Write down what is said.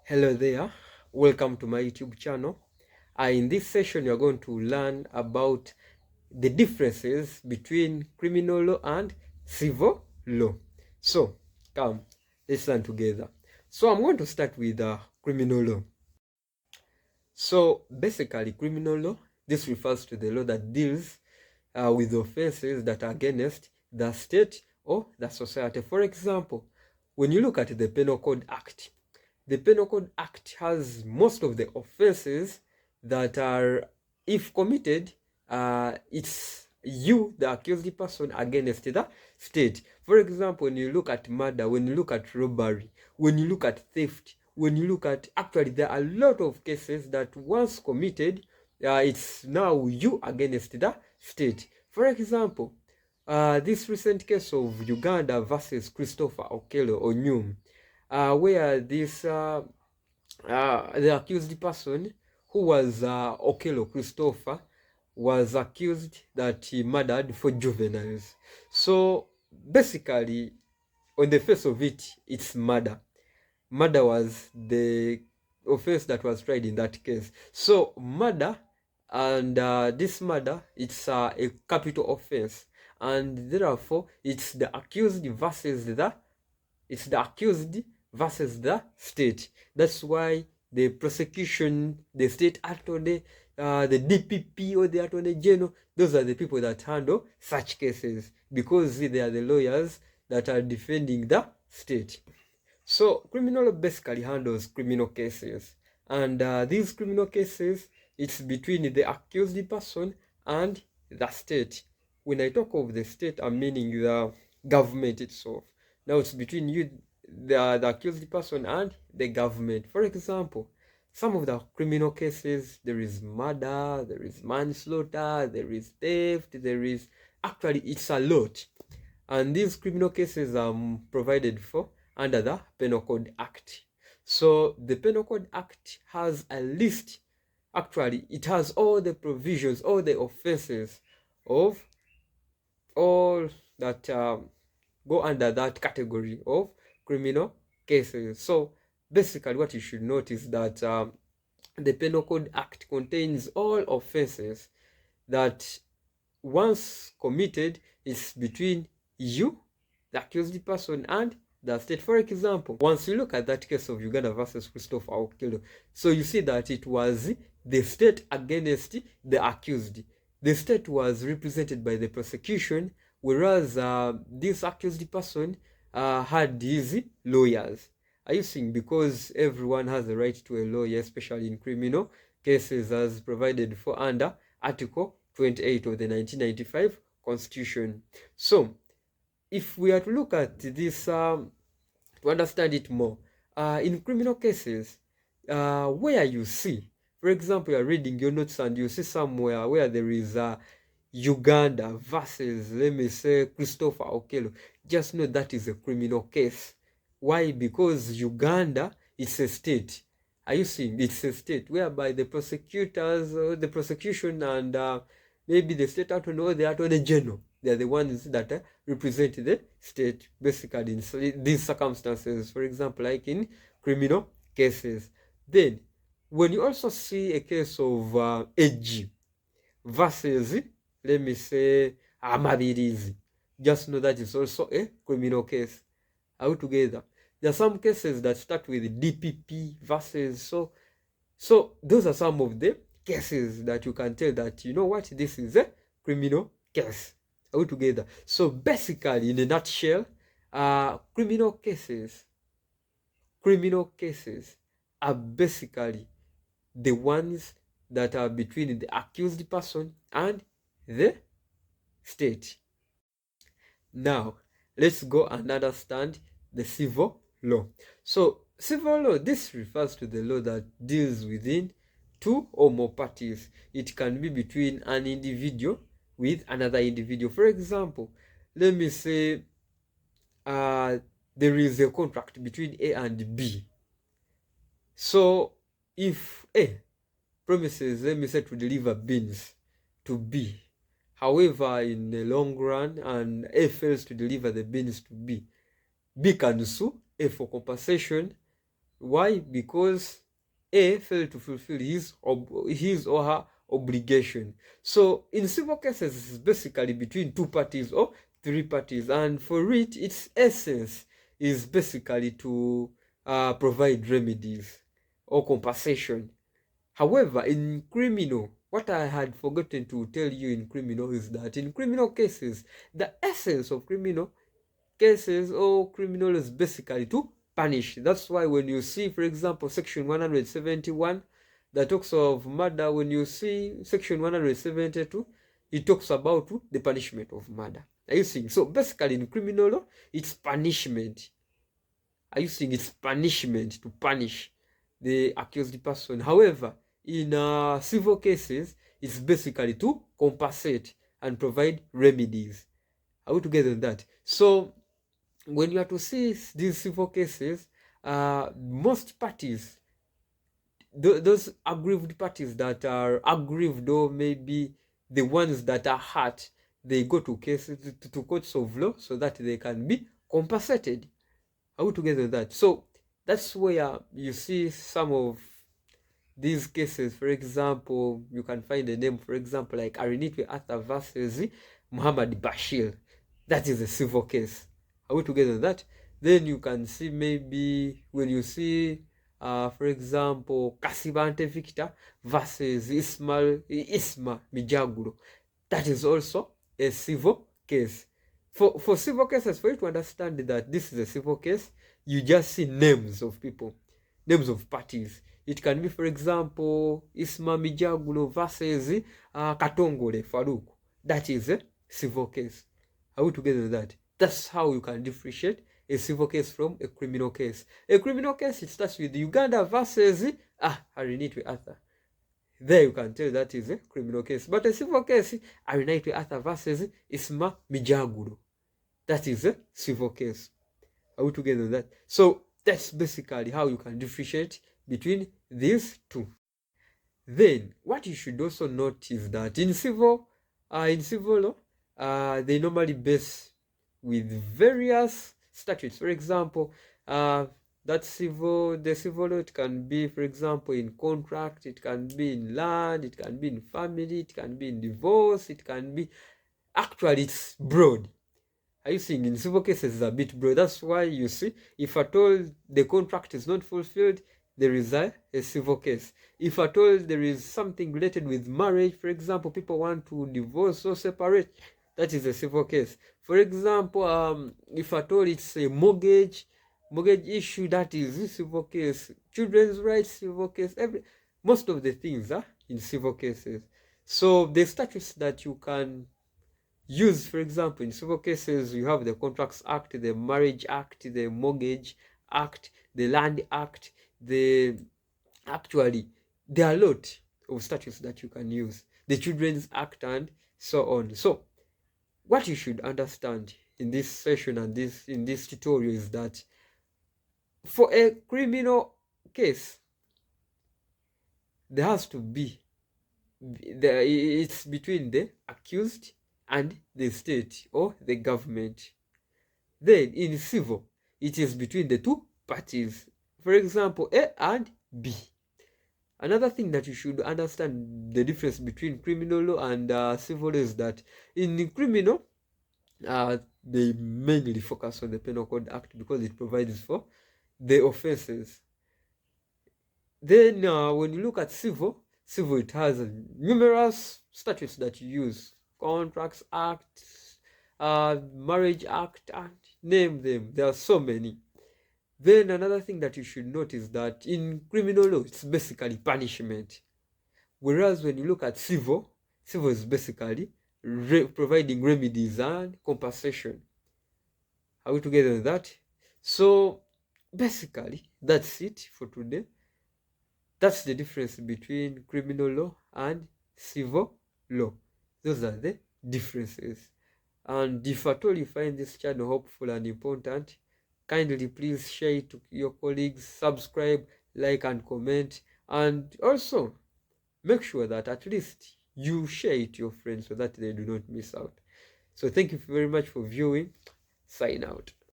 Hello there, welcome to my YouTube channel. In this session, you're going to learn about the differences between criminal law and civil law. So, come, let's learn together. So, I'm going to start with criminal law. So, basically, criminal law, this refers to the law that deals with offenses that are against the state or the society. For example, when you look at the Penal Code Act, the Penal Code Act has most of the offenses that are, if committed, it's you, the accused person, against the state. For example, when you look at murder, when you look at robbery, when you look at theft, when you look at, actually, there are a lot of cases that once committed, it's now you against the state. For example, this recent case of Uganda versus Christopher Okello Onyum, where this the accused person, who was Okello Christopher, was accused that he murdered 4 juveniles. So basically, on the face of it, it's murder. Murder was the offense that was tried in that case. So murder, and this murder, it's a capital offense, and therefore it's the accused versus the state. That's why the prosecution, the state attorney, the DPP or the attorney general, those are the people that handle such cases, because they are the lawyers that are defending the state. So criminal law basically handles criminal cases, and these criminal cases, it's between the accused person and the state. When I talk of the state, I'm meaning the government itself. Now it's between you, the accused person, and the government. For example, some of the criminal cases, there is murder, there is manslaughter, there is theft, there is, actually, it's a lot. And these criminal cases are provided for under the Penal Code Act. So the Penal Code Act has a list. Actually, it has all the provisions, all the offenses of all that go under that category of criminal cases. So basically, what you should note is that the Penal Code Act contains all offenses that once committed is between you, the accused person, and the state. For example, once you look at that case of Uganda versus Christopher Okello, so you see that it was the state against the accused. The state was represented by the prosecution, whereas this accused person had his lawyers. Are you seeing? Because everyone has a right to a lawyer, especially in criminal cases, as provided for under Article 28 of the 1995 Constitution. So, if we are to look at this to understand it more, in criminal cases, where you see, for example, you are reading your notes and you see somewhere where there is Uganda versus, let me say, Christopher Okello, just know that is a criminal case. Why? Because Uganda is a state. Are you seeing? It's a state whereby the prosecutors, the prosecution, and maybe the state attorney or the attorney general, they are the ones that represent the state, basically, in these circumstances, for example, like in criminal cases. Then, when you also see a case of AG versus, let me say, Amabirizi, just know that it's also a criminal case. Are we together? There are some cases that start with DPP versus, so those are some of the cases that you can tell that, you know what, this is a criminal case. Are we together? So basically, in a nutshell, criminal cases are basically the ones that are between the accused person and the state. Now, let's go and understand the civil law. So, civil law, this refers to the law that deals within two or more parties. It can be between an individual with another individual. For example, let me say there is a contract between A and B. So, if A promises, let me say, to deliver beans to B, however, in the long run, and A fails to deliver the beans to B, B can sue A for compensation, Why? Because A failed to fulfill his or her obligation. So in civil cases, it's basically between two parties or three parties, and for it, its essence is basically to provide remedies or compensation. However, in criminal, what I had forgotten to tell you in criminal is that in criminal cases, the essence of criminal cases or criminal is basically to punish. That's why when you see, for example, section 171 that talks of murder, when you see section 172, it talks about the punishment of murder. Are you seeing? So basically in criminal law, it's punishment. Are you seeing? It's punishment, to punish the accused person. However, in civil cases, it's basically to compensate and provide remedies. Are we together on that? So when you are to see these civil cases, most parties, those aggrieved parties that are aggrieved, or maybe the ones that are hurt, they go to cases to courts of law so that they can be compensated. Are we together on that? So that's where you see some of these cases. For example, you can find a name, for example, like Arinitwe Arthur versus Muhammad Bashir. That is a civil case. Are we together on that? Then you can see, maybe when you see, for example, Kasibante Victor versus Isma Mijaguro. That is also a civil case. For civil cases, for you to understand that this is a civil case, you just see names of people, names of parties. It can be, for example, Isma Mijagulo versus Katongole Farouk. That is a civil case. Are we together with that? That's how you can differentiate a civil case from a criminal case. A criminal case, it starts with Uganda versus Arinitwe Arthur. There you can tell that is a criminal case. But a civil case, Arinitwe Arthur versus Isma Mijagulo. That is a civil case. Are we together with that? So that's basically how you can differentiate between these two. Then what you should also note is that in civil law, they normally base with various statutes. For example, the civil law, it can be, for example, in contract, it can be in land, it can be in family, it can be in divorce, it can be, actually it's broad. Are you seeing? In civil cases, it's a bit broad. That's why you see, if at all the contract is not fulfilled, there is a civil case. If at all there is something related with marriage, for example, people want to divorce or separate, that is a civil case. For example, if at all it's a mortgage issue, that is a civil case. Children's rights, civil case. Most of the things are in civil cases. So the statutes that you can use, for example, in civil cases, you have the Contracts Act, the Marriage Act, the Mortgage Act, the Land Act, actually there are a lot of statutes that you can use, the Children's Act, and so on. So what you should understand in this session and in this tutorial is that for a criminal case, there has to be it's between the accused and the state or the government. Then in civil, it is between the two parties. For example, A and B. Another thing that you should understand, the difference between criminal law and civil law, is that in criminal, they mainly focus on the Penal Code Act because it provides for the offenses. Then when you look at civil, it has numerous statutes that you use. Contracts Act, Marriage Act, and name them. There are so many. Then another thing that you should note is that in criminal law, it's basically punishment. Whereas when you look at civil is basically providing remedies and compensation. Are we together with that? So basically, that's it for today. That's the difference between criminal law and civil law. Those are the differences. And if at all you find this channel helpful and important, kindly please share it to your colleagues, subscribe, like and comment, and also make sure that at least you share it to your friends so that they do not miss out. So thank you very much for viewing. Sign out.